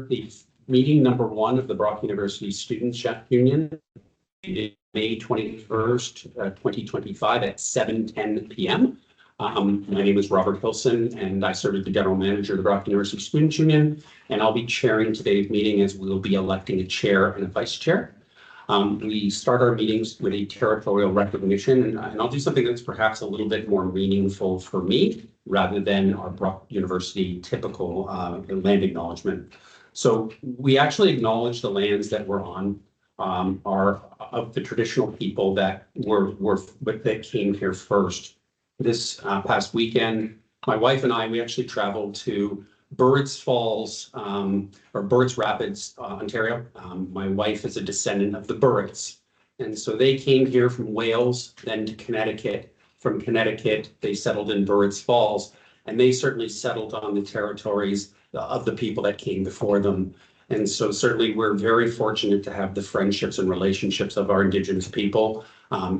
the meeting number 1 of the Brock University Students' Union, May 21st, 2025 at 7:10 p.m. My name is Robert Hilson, and I serve as the General Manager of the Brock University Students' Union, and I'll be chairing today's meeting as we'll be electing a chair and a vice chair. We start our meetings with a territorial recognition, and I'll do something that's perhaps a little bit more meaningful for me rather than our Brock University typical land acknowledgement. So we actually acknowledge the lands that we're on are of the traditional people that that came here first. This past weekend, my wife and we actually traveled to Birds Falls or Birds Rapids, Ontario. My wife is a descendant of the Birds, and so they came here from Wales, then to Connecticut. From Connecticut, they settled in Birds Falls, and they certainly settled on the territories of the people that came before them. And so certainly we're very fortunate to have the friendships and relationships of our Indigenous people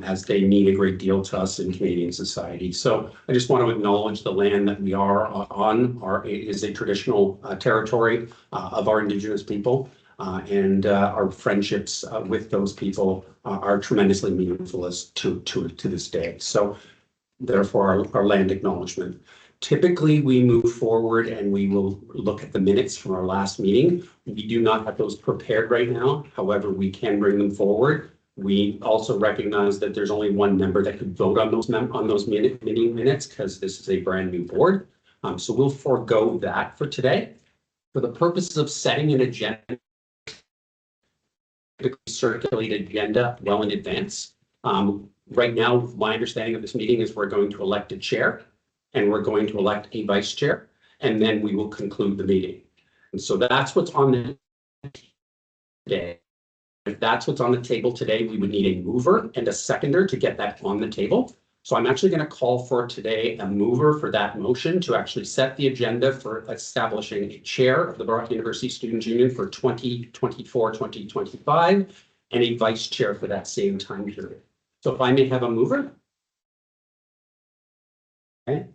as they mean a great deal to us in Canadian society. So I just want to acknowledge the land that we are on is a traditional territory of our Indigenous people, and our friendships with those people are tremendously meaningful as to this day. So therefore our land acknowledgement. Typically, we move forward and we will look at the minutes from our last meeting. We do not have those prepared right now. However, we can bring them forward. We also recognize that there's only one member that could vote on those meeting minutes because this is a brand new board. So we'll forego that for today. For the purposes of setting an agenda, circulate agenda well in advance. Right now, my understanding of this meeting is we're going to elect a chair, and we're going to elect a vice chair, and then we will conclude the meeting. And so that's what's on the today. If that's what's on the table today, we would need a mover and a seconder to get that on the table. So I'm actually going to call for today a mover for that motion to actually set the agenda for establishing a chair of the Brock University Students' Union for 2024-2025 and a vice chair for that same time period. So if I may have a mover. Okay.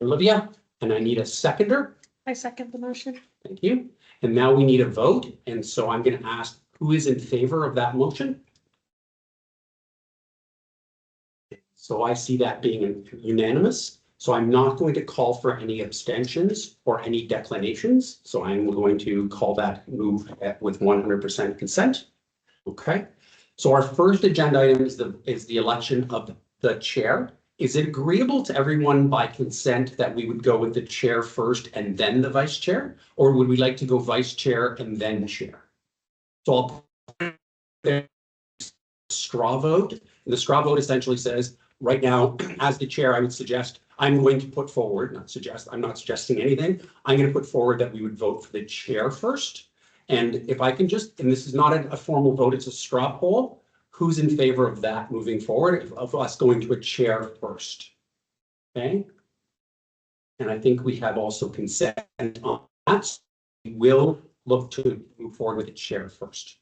Olivia, and I need a seconder. I second the motion. Thank you. And now we need a vote. And so I'm going to ask who is in favor of that motion. So I see that being unanimous. So I'm not going to call for any abstentions or any declinations. So I'm going to call that move with 100% consent. Okay. So our first agenda item is the election of the chair. Is it agreeable to everyone by consent that we would go with the chair first and then the vice chair? Or would we like to go vice chair and then chair? So I'll put a straw vote. The straw vote essentially says, right now, as the chair, I would suggest I'm going to put forward, I'm not suggesting anything. I'm going to put forward that we would vote for the chair first. And if I can just, and this is not a formal vote, it's a straw poll. Who's in favor of that moving forward, of us going to a chair first? Okay. And I think we have also consent on that. So we will look to move forward with the chair first.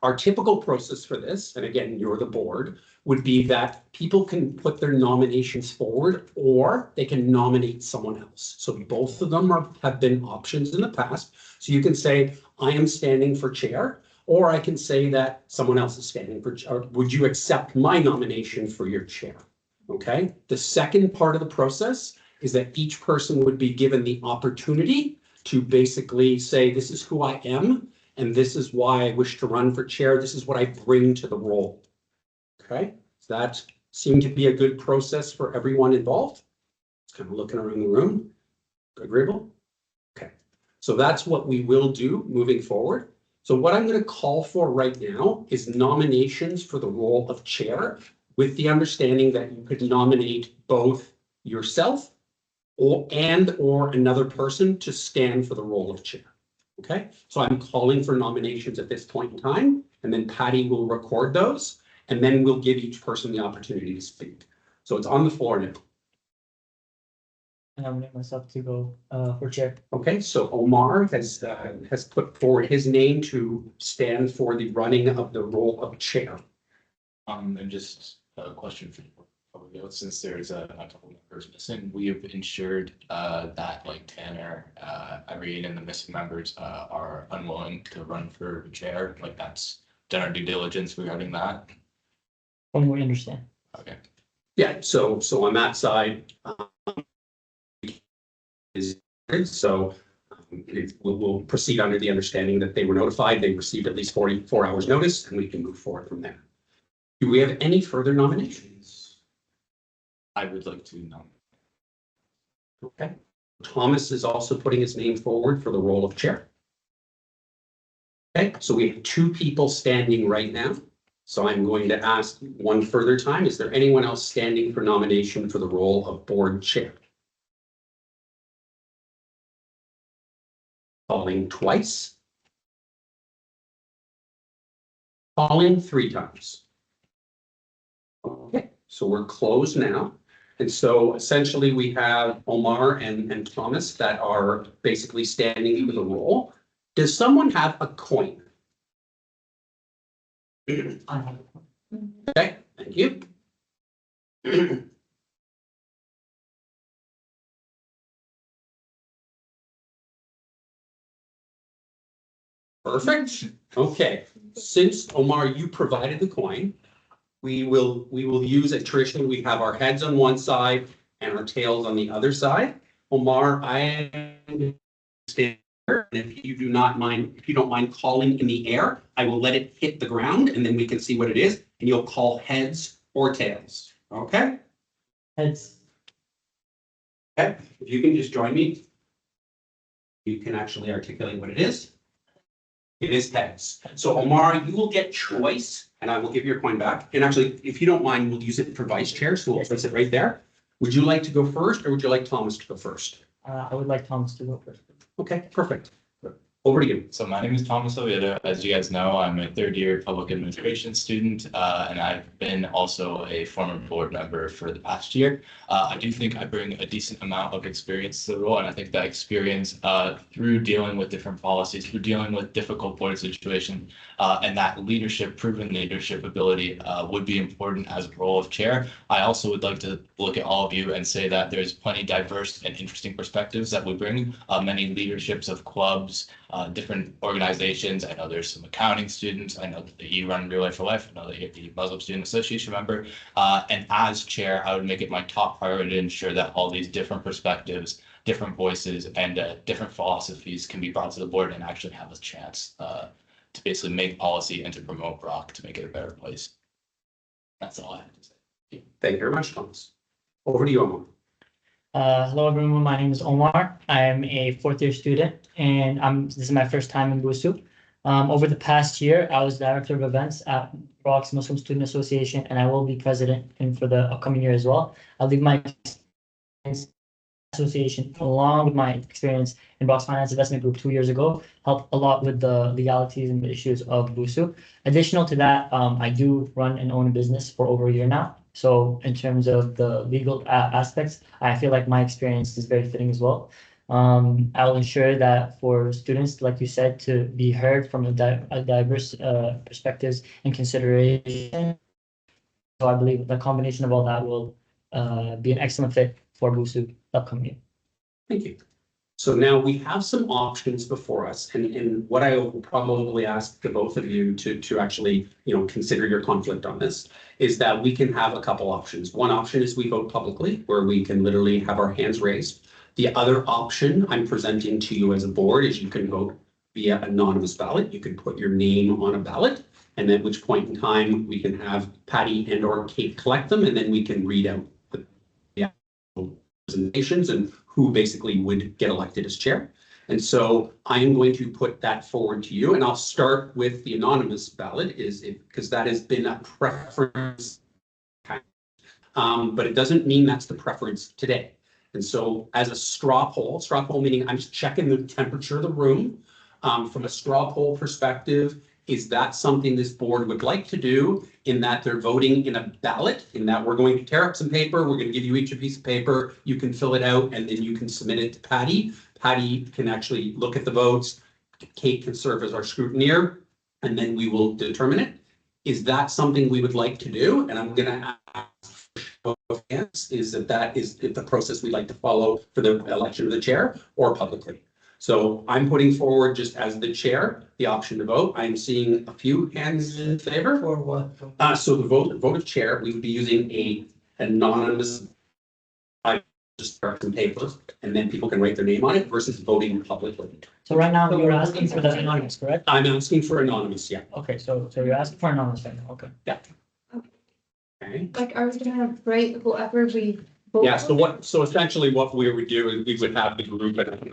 Our typical process for this, and again, you're the board, would be that people can put their nominations forward or they can nominate someone else. So both of them have been options in the past. So you can say, I am standing for chair. Or I can say that someone else is standing for, or would you accept my nomination for your chair? Okay. The second part of the process is that each person would be given the opportunity to basically say, this is who I am, and this is why I wish to run for chair. This is what I bring to the role. Okay. So that seemed to be a good process for everyone involved. It's kind of looking around the room. Agreeable? Okay. So that's what we will do moving forward. So what I'm going to call for right now is nominations for the role of chair, with the understanding that you could nominate both yourself or another person to stand for the role of chair. Okay, so I'm calling for nominations at this point in time, and then Patty will record those, and then we'll give each person the opportunity to speak. So it's on the floor now. I nominate myself to go for chair. Okay, so Omar has put forward his name to stand for the running of the role of chair. And just a question for you. since there's a couple members missing, we have ensured that like Tanner, Irene, and the missing members are unwilling to run for chair. Like that's done our due diligence regarding that. From what we understand. Okay. Yeah, so on that side, is, so we'll proceed under the understanding that they were notified, they received at least 44 hours notice, and we can move forward from there. Do we have any further nominations? I would like to nominate. Okay. Thomas is also putting his name forward for the role of chair. Okay, so we have 2 people standing right now. So I'm going to ask one further time, is there anyone else standing for nomination for the role of board chair? Calling twice. Calling 3 times. Okay, so we're closed now. And so essentially we have Omar and Thomas that are basically standing for the role. Does someone have a coin? I have Okay, thank you. Perfect. Okay, since Omar, you provided the coin, we will use a tradition. We have our heads on one side and our tails on the other side. Omar, I am stand here, and if you don't mind calling in the air, I will let it hit the ground and then we can see what it is, and you'll call heads or tails. Okay? heads. Okay, if you can just join me. You can actually articulate what it is. It is heads. So Omar, you will get choice and I will give your coin back. And actually, if you don't mind, we'll use it for vice chair. So we'll place it right there. Would you like to go first or would you like Thomas to go first? I would like Thomas to go first. Okay, perfect. Over to you. So my name is Thomas Oviedo. As you guys know, I'm a 3rd-year public administration student, and I've been also a former board member for the past year. I do think I bring a decent amount of experience to the role, and I think that experience through dealing with different policies, through dealing with difficult board situations, and that proven leadership ability would be important as a role of chair. I also would like to look at all of you and say that there's plenty diverse and interesting perspectives that we bring, many leaderships of clubs, different organizations. I know there's some accounting students. I know that you run Real Life for Life. I know that you're the Muslim Student Association member. And as chair, I would make it my top priority to ensure that all these different perspectives, different voices, and different philosophies can be brought to the board and actually have a chance to basically make policy and to promote Brock to make it a better place. That's all I have to say. Thank you very much, Thomas. Over to you, Omar. Hello everyone, my name is Omar. I am a 4th-year student and this is my first time in BUSU. Over the past year, I was director of events at Brock's Muslim Student Association and I will be president for the upcoming year as well. I'll leave my association along with my experience in Brock's Finance Investment Group 2 years ago, helped a lot with the legalities and the issues of BUSU. Additional to that, I do run and own a business for over a year now. So in terms of the legal aspects, I feel like my experience is very fitting as well. I'll ensure that for students, like you said, to be heard from a diverse perspectives and consideration. So I believe the combination of all that will be an excellent fit for BUSU upcoming year. Thank you. So now we have some options before us, and what I will probably ask the both of you to actually, consider your conflict on this, is that we can have a couple options. One option is we vote publicly, where we can literally have our hands raised. The other option I'm presenting to you as a board is you can vote via anonymous ballot. You can put your name on a ballot, and at which point in time we can have Patty and or Kate collect them, and then we can read out the presentations and who basically would get elected as chair. And so I am going to put that forward to you, and I'll start with the anonymous ballot because that has been a preference. But it doesn't mean that's the preference today. And so as a straw poll meaning I'm just checking the temperature of the room. From a straw poll perspective, is that something this board would like to do, in that they're voting in a ballot, in that we're going to tear up some paper, we're going to give you each a piece of paper, you can fill it out, and then you can submit it to Patty. Patty can actually look at the votes, Kate can serve as our scrutineer, and then we will determine it. Is that something we would like to do? And I'm going to ask of hands is that is the process we like to follow for the election of the chair or publicly. So I'm putting forward just as the chair, the option to vote. I'm seeing a few hands in favor. For what? So the vote of chair, we would be using a anonymous. I just start some paper and then people can write their name on it versus voting publicly. So right now you're asking for the anonymous, correct? I'm asking for anonymous, yeah. Okay, so you're asking for anonymous right now, okay. Okay. Like, are we gonna write whoever we vote? Yeah, so essentially what we would do is we would have the group, and I can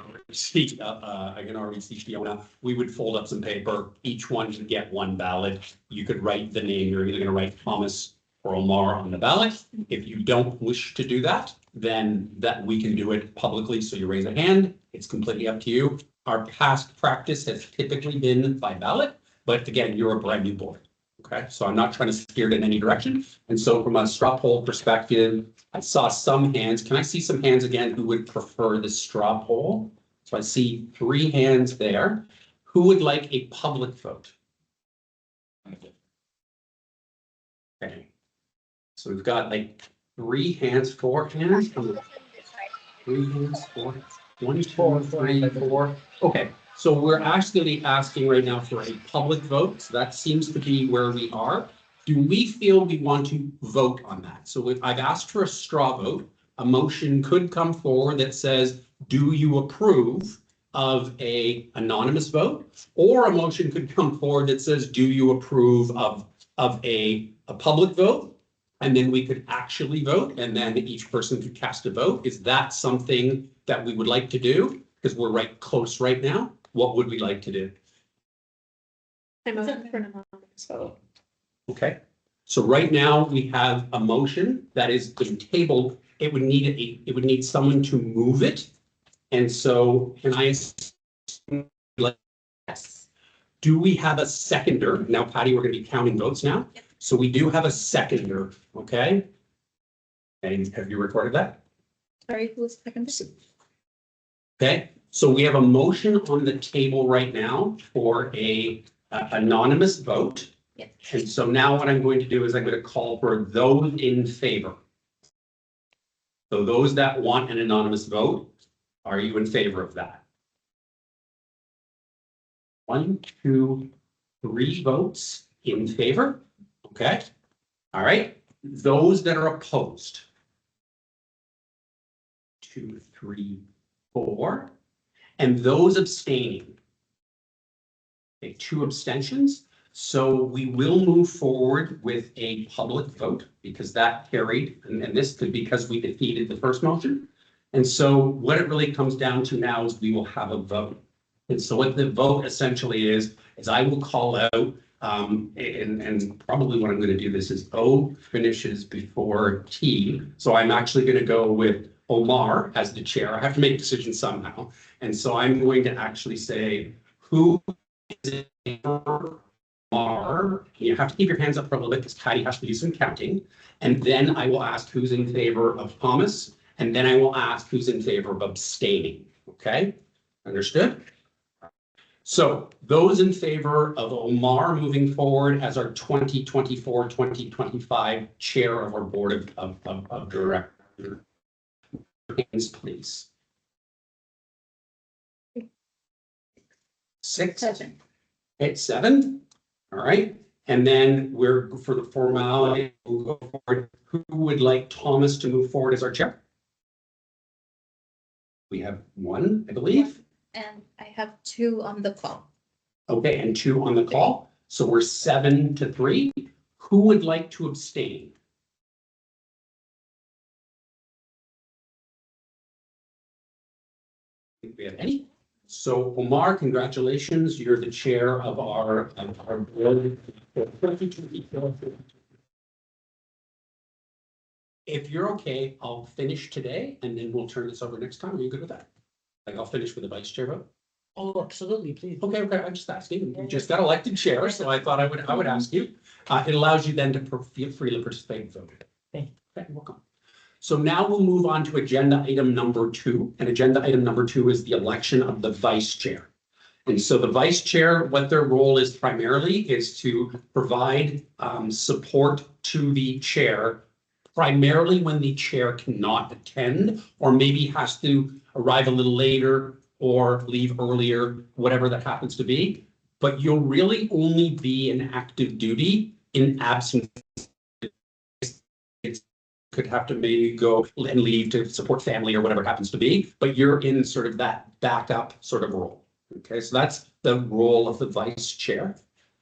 already see Fiona, we would fold up some paper, each one should get one ballot. You could write the name, you're either gonna write Thomas or Omar on the ballot. If you don't wish to do that, then that we can do it publicly, so you raise a hand, it's completely up to you. Our past practice has typically been by ballot, but again, you're a brand new board. Okay, so I'm not trying to steer it in any direction. And so from a straw poll perspective, I saw some hands. Can I see some hands again who would prefer the straw poll? So I see 3 hands there. Who would like a public vote? Okay. So we've got like 3 hands, 4 hands. 3 hands, 4. 1, 2, 3, 4. Okay. So we're actually asking right now for a public vote. So that seems to be where we are. Do we feel we want to vote on that? So I've asked for a straw vote. A motion could come forward that says, do you approve of a anonymous vote? Or a motion could come forward that says, do you approve of a public vote? And then we could actually vote, and then each person could cast a vote. Is that something that we would like to do? Because we're right close right now. What would we like to do? I'm open for an anonymous vote. Okay, so right now we have a motion that is been tabled. It would need someone to move it. And so can I, yes. Do we have a seconder? Now, Patty, we're going to be counting votes now. Yep. So we do have a seconder, okay? And have you recorded that? Sorry, who was second? Okay, so we have a motion on the table right now for a anonymous vote. Yes. And so now what I'm going to do is I'm going to call for those in favor. So those that want an anonymous vote, are you in favor of that? 1, 2, 3 votes in favor. Okay, all right. Those that are opposed. 2, 3, 4. And those abstaining. Okay, 2 abstentions. So we will move forward with a public vote because that carried, and this could be because we defeated the first motion. And so what it really comes down to now is we will have a vote. And so what the vote essentially is I will call out, and probably what I'm going to do this is O finishes before T. So I'm actually going to go with Omar as the chair. I have to make a decision somehow. And so I'm going to actually say, who is in favor? Omar? You have to keep your hands up for a little bit because Patty has to do some counting. And then I will ask who's in favor of Thomas. And then I will ask who's in favor of abstaining. Okay, understood? So those in favor of Omar moving forward as our 2024-2025 chair of our board of directors. Hands, please. 6. 7. It's 7. All right. And then we're for the formality, we'll go forward. Who would like Thomas to move forward as our chair? We have 1, I believe. And I have 2 on the call. Okay, and 2 on the call. So we're 7-3. Who would like to abstain? Think we have any? So Omar, congratulations. You're the chair of our board. If you're okay, I'll finish today and then we'll turn this over next time. Are you good with that? Like I'll finish with the vice chair vote. Oh, absolutely, please. Okay, I'm just asking. You just got elected chair, so I thought I would ask you. It allows you then to feel free to participate and vote. Thank Okay, welcome. So now we'll move on to agenda item number 2. And agenda item number 2 is the election of the vice chair. And so the vice chair, what their role is primarily is to provide support to the chair primarily when the chair cannot attend, or maybe has to arrive a little later or leave earlier, whatever that happens to be. But you'll really only be in active duty in absence. It could have to maybe go and leave to support family or whatever it happens to be, but you're in sort of that backup sort of role. Okay, so that's the role of the vice chair.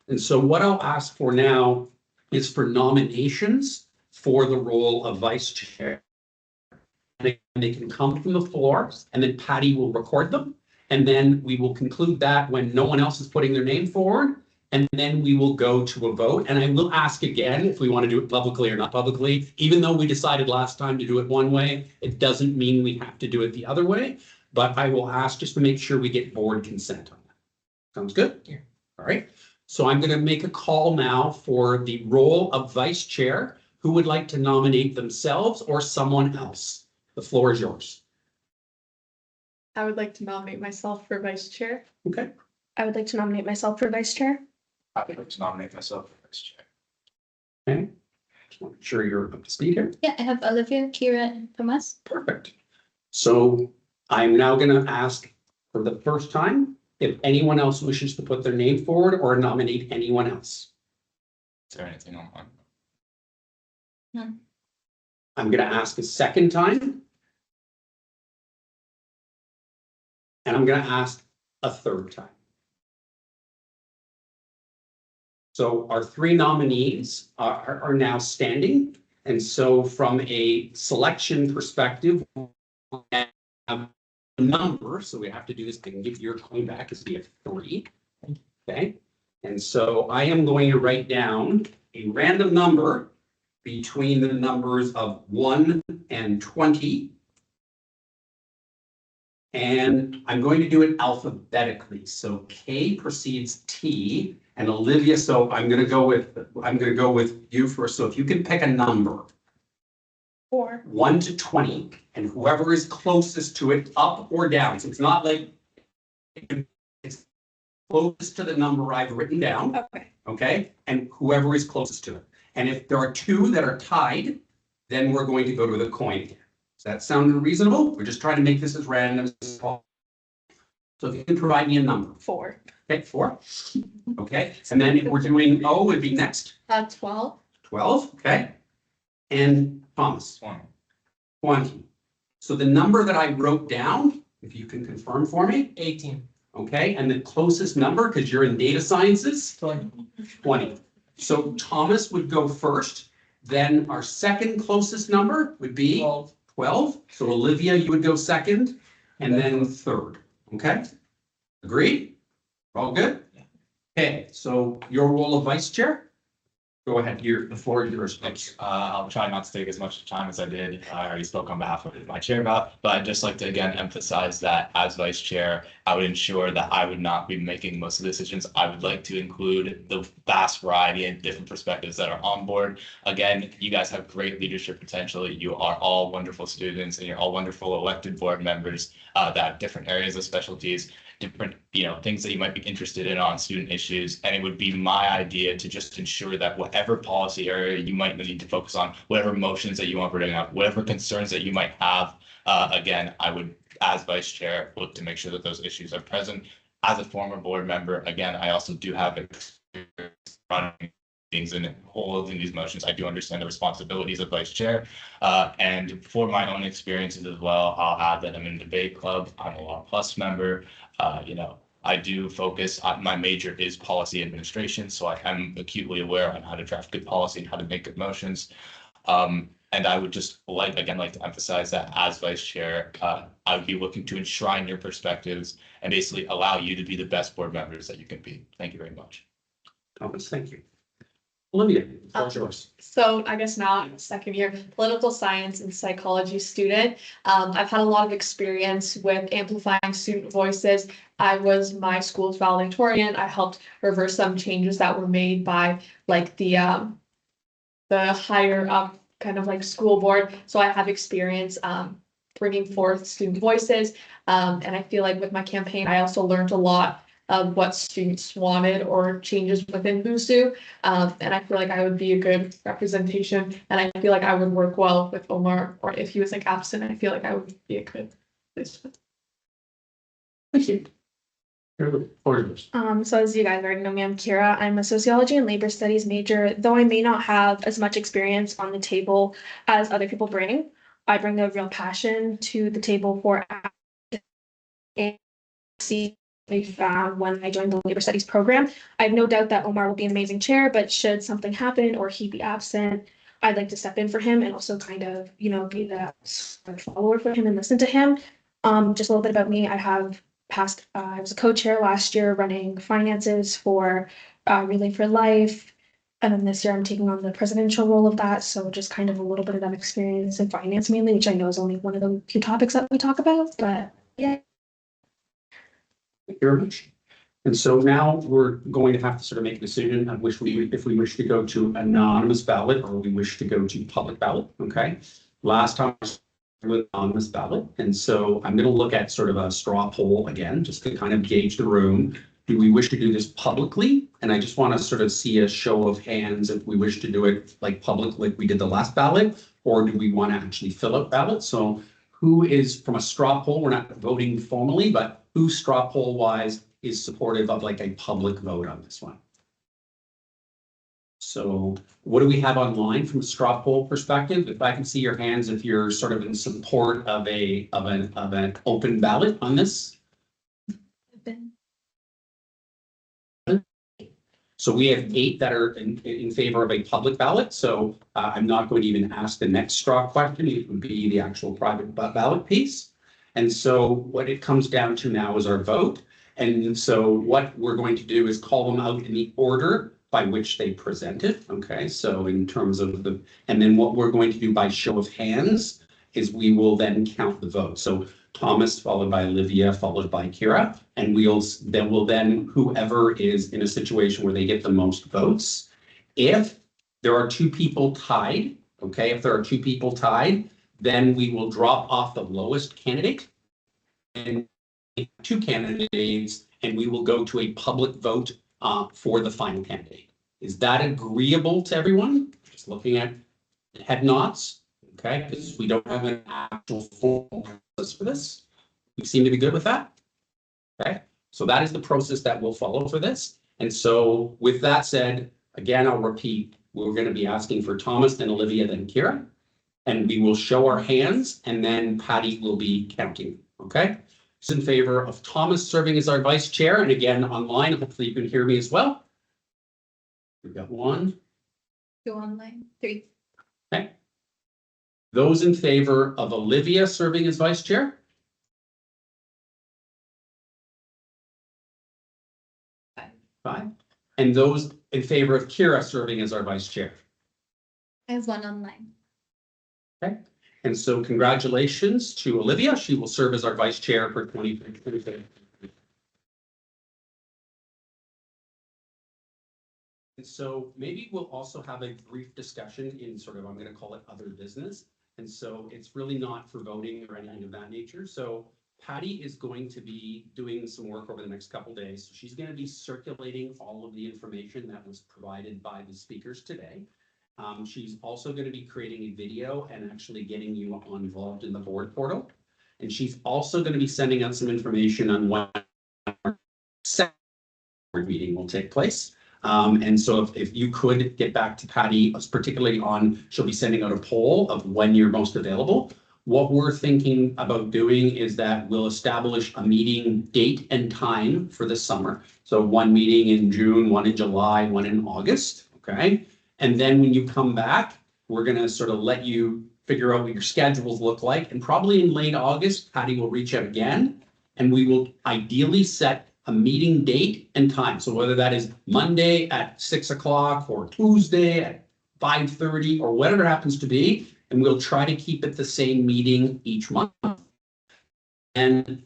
And so what I'll ask for now is for nominations for the role of vice chair. And they can come from the floor, and then Patty will record them. And then we will conclude that when no one else is putting their name forward. And then we will go to a vote. And I will ask again if we want to do it publicly or not publicly. Even though we decided last time to do it one way, it doesn't mean we have to do it the other way. But I will ask just to make sure we get board consent on that. Sounds good? Yeah. All right. So I'm going to make a call now for the role of vice chair. Who would like to nominate themselves or someone else? The floor is yours. I would like to nominate myself for vice chair. Okay. I would like to nominate myself for vice chair. I would like to nominate myself for vice chair. Okay. Just want to make sure you're up to speed here. Yeah, I have Olivia, Kira, and Tomas. Perfect. So I'm now going to ask for the first time if anyone else wishes to put their name forward or nominate anyone else. Is there anything on? I'm going to ask a second time. And I'm going to ask a third time. So our three nominees are now standing. And so from a selection perspective, we have a number. So we have to do this. I can give your coin back as we have 3. Okay. And so I am going to write down a random number between the numbers of 1 and 20. And I'm going to do it alphabetically. So K precedes T and Olivia. So I'm going to go with you first. So if you can pick a number 4. 1 to 20, and whoever is closest to it, up or down. So it's not like it's closest to the number I've written down. Okay. Okay, and whoever is closest to it. And if there are 2 that are tied, then we're going to go to the coin again. Does that sound reasonable? We're just trying to make this as random as possible. So if you can provide me a number. 4. Okay, 4. Okay, and then if we're doing O, would be next. 12. 12, okay. And Thomas. 20. 20. So the number that I wrote down, if you can confirm for me. 18. Okay, and the closest number, because you're in data sciences. 20. So Thomas would go first. Then our second closest number would be 12. So Olivia, you would go second, and then third. Okay? Agreed? All good? Okay, so your role of vice chair? Go ahead, the floor is yours. Thanks. I'll try not to take as much time as I did. I already spoke on behalf of my chair about, but I'd just like to again emphasize that as vice chair, I would ensure that I would not be making most of the decisions. I would like to include the vast variety and different perspectives that are on board. Again, you guys have great leadership potential. You are all wonderful students and you're all wonderful elected board members that have different areas of specialties, different, things that you might be interested in on student issues. And it would be my idea to just ensure that whatever policy area you might need to focus on, whatever motions that you want to bring up, whatever concerns that you might have, again, I would, as vice chair, look to make sure that those issues are present. As a former board member, again, I also do have experience running things and holding these motions. I do understand the responsibilities of vice chair. And for my own experiences as well, I'll add that I'm in a debate club. I'm a Law Plus member. I do focus on, my major is policy administration, so I am acutely aware on how to draft good policy and how to make good motions. And I would just like to emphasize that as vice chair, I would be looking to enshrine your perspectives and basically allow you to be the best board members that you can be. Thank you very much. Thomas, thank you. Olivia, the floor is yours. So I guess now I'm a second year political science and psychology student. I've had a lot of experience with amplifying student voices. I was my school's valedictorian. I helped reverse some changes that were made by the higher up kind of like school board. So I have experience bringing forth student voices. And I feel like with my campaign, I also learned a lot of what students wanted or changes within BUSU. And I feel like I would be a good representation, and I feel like I would work well with Omar, or if he was like absent, I feel like I would be a good placement. Thank you. Floor is yours. So as you guys already know me, I'm Kira. I'm a sociology and labor studies major. Though I may not have as much experience on the table as other people bring, I bring a real passion to the table for and see when I joined the labor studies program. I have no doubt that Omar will be an amazing chair, but should something happen or he be absent, I'd like to step in for him and also kind of, be the follower for him and listen to him. Just a little bit about me. I was a co-chair last year running finances for Relay for Life. And then this year I'm taking on the presidential role of that. So just kind of a little bit of that experience in finance mainly, which I know is only one of the few topics that we talk about, but yeah. Thank you very much. And so now we're going to have to sort of make a decision of if we wish to go to anonymous ballot or we wish to go to public ballot, okay? Last time with anonymous ballot, and so I'm going to look at sort of a straw poll again, just to kind of gauge the room. Do we wish to do this publicly? And I just want to sort of see a show of hands if we wish to do it like public, like we did the last ballot, or do we want to actually fill out ballots? So who is, from a straw poll, we're not voting formally, but who straw poll wise is supportive of like a public vote on this one? So what do we have online from a straw poll perspective? If I can see your hands, if you're sort of in support of an open ballot on this. So we have 8 that are in favor of a public ballot. So I'm not going to even ask the next straw question. It would be the actual private ballot piece. And so what it comes down to now is our vote. And so what we're going to do is call them out in the order by which they presented. Okay, so in terms of and then what we're going to do by show of hands is we will then count the vote. So Thomas, followed by Olivia, followed by Kira, and then whoever is in a situation where they get the most votes. If there are 2 people tied, okay, if there are 2 people tied, then we will drop off the lowest candidate and 2 candidates, and we will go to a public vote for the final candidate. Is that agreeable to everyone? Just looking at head nods, okay, because we don't have an actual formal process for this. We seem to be good with that. Okay, so that is the process that we'll follow for this. And so with that said, again, I'll repeat, we're going to be asking for Thomas, then Olivia, then Kira. And we will show our hands, and then Patty will be counting, okay? Who's in favor of Thomas serving as our vice chair? And again, online, hopefully you can hear me as well. We've got 1. 2 online, 3. Okay. Those in favor of Olivia serving as vice chair? 5. And those in favor of Kira serving as our vice chair? I have 1 online. Okay, and so congratulations to Olivia. She will serve as our vice chair for 2023. And so maybe we'll also have a brief discussion in sort of, I'm going to call it other business. And so it's really not for voting or anything of that nature. So Patty is going to be doing some work over the next couple of days. So she's going to be circulating all of the information that was provided by the speakers today. She's also going to be creating a video and actually getting you involved in the board portal. And she's also going to be sending out some information on when our second board meeting will take place. And so if you could get back to Patty, particularly on, she'll be sending out a poll of when you're most available. What we're thinking about doing is that we'll establish a meeting date and time for the summer. So 1 meeting in June, 1 in July, 1 in August, okay? And then when you come back, we're going to sort of let you figure out what your schedules look like. And probably in late August, Patty will reach out again, and we will ideally set a meeting date and time. So whether that is Monday at 6 o'clock or Tuesday at 5:30 or whatever it happens to be, and we'll try to keep it the same meeting each month. And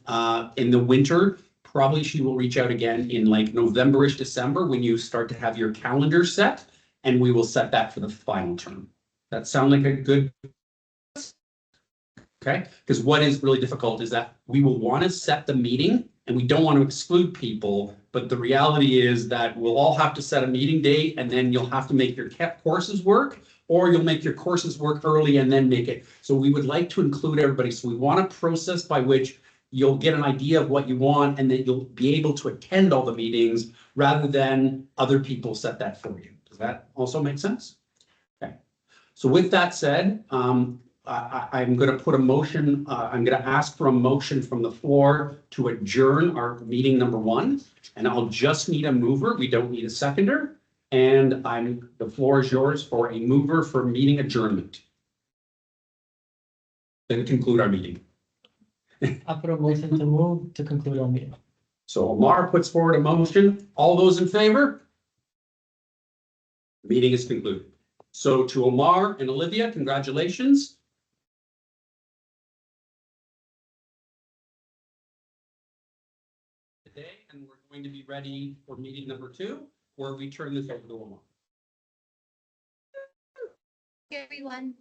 in the winter, probably she will reach out again in like November-ish, December, when you start to have your calendar set. And we will set that for the final term. That sound like a good? Okay, because what is really difficult is that we will want to set the meeting and we don't want to exclude people, but the reality is that we'll all have to set a meeting date and then you'll have to make your courses work, or you'll make your courses work early and then make it. So we would like to include everybody. So we want a process by which you'll get an idea of what you want and then you'll be able to attend all the meetings rather than other people set that for you. Does that also make sense? Okay. So with that said, I'm going to put a motion, I'm going to ask for a motion from the floor to adjourn our meeting number 1. And I'll just need a mover. We don't need a seconder. And the floor is yours for a mover for meeting adjournment. Then conclude our meeting. I put a motion to move to conclude our meeting. So Omar puts forward a motion. All those in favor? The meeting is concluded. So to Omar and Olivia, congratulations. Today, and we're going to be ready for meeting number 2, where we turn this over to Omar. Everyone.